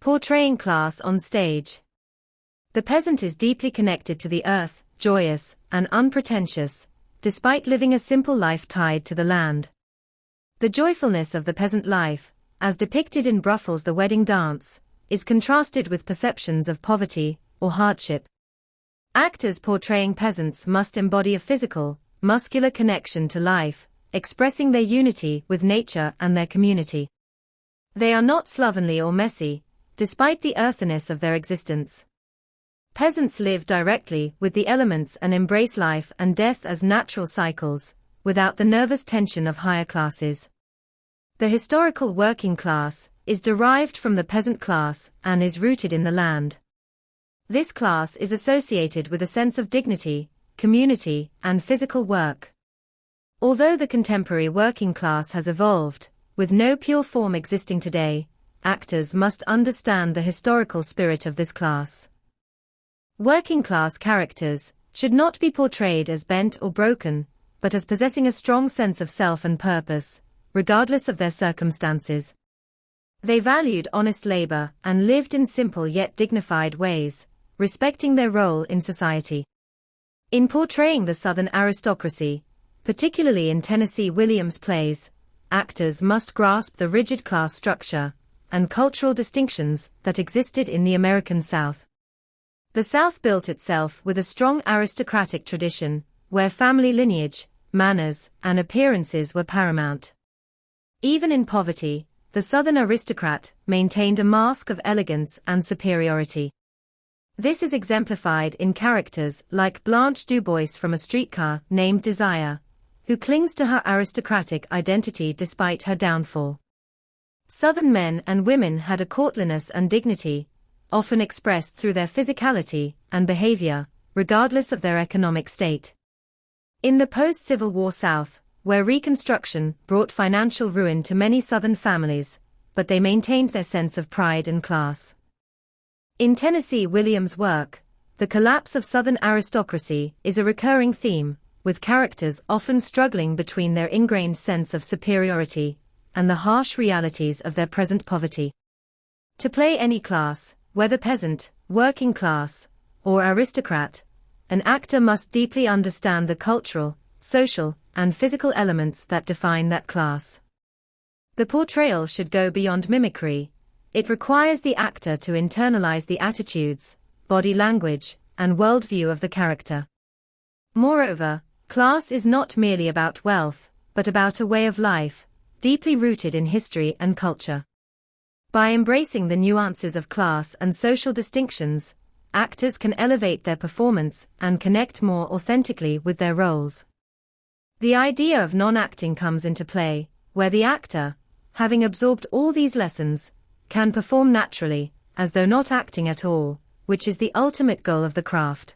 Portraying class on stage. The peasant is deeply connected to the earth, joyous, and unpretentious, despite living a simple life tied to the land. The joyfulness of the peasant life, as depicted in Breughels' The Wedding Dance, is contrasted with perceptions of poverty or hardship. Actors portraying peasants must embody a physical, muscular connection to life, expressing their unity with nature and their community. They are not slovenly or messy, despite the earthiness of their existence. Peasants live directly with the elements and embrace life and death as natural cycles, without the nervous tension of higher classes. The historical working class is derived from the peasant class and is rooted in the land. This class is associated with a sense of dignity, community, and physical work. Although the contemporary working class has evolved, with no pure form existing today, actors must understand the historical spirit of this class. Working class characters should not be portrayed as bent or broken, but as possessing a strong sense of self and purpose, regardless of their circumstances. They valued honest labor and lived in simple yet dignified ways, respecting their role in society. In portraying the Southern aristocracy, particularly in Tennessee Williams' plays, actors must grasp the rigid class structure and cultural distinctions that existed in the American South. The South built itself with a strong aristocratic tradition, where family lineage, manners, and appearances were paramount. Even in poverty, the Southern aristocrat maintained a mask of elegance and superiority. This is exemplified in characters like Blanche DuBois from A Streetcar Named Desire, who clings to her aristocratic identity despite her downfall. Southern men and women had a courtliness and dignity, often expressed through their physicality and behavior, regardless of their economic state. In the post-Civil War South, where Reconstruction brought financial ruin to many Southern families, but they maintained their sense of pride and class. In Tennessee Williams' work, the collapse of Southern aristocracy is a recurring theme, with characters often struggling between their ingrained sense of superiority and the harsh realities of their present poverty. To play any class, whether peasant, working class, or aristocrat, an actor must deeply understand the cultural, social, and physical elements that define that class. The portrayal should go beyond mimicry. It requires the actor to internalize the attitudes, body language, and worldview of the character. Moreover, class is not merely about wealth, but about a way of life, deeply rooted in history and culture. By embracing the nuances of class and social distinctions, actors can elevate their performance and connect more authentically with their roles. The idea of non-acting comes into play, where the actor, having absorbed all these lessons, can perform naturally, as though not acting at all, which is the ultimate goal of the craft.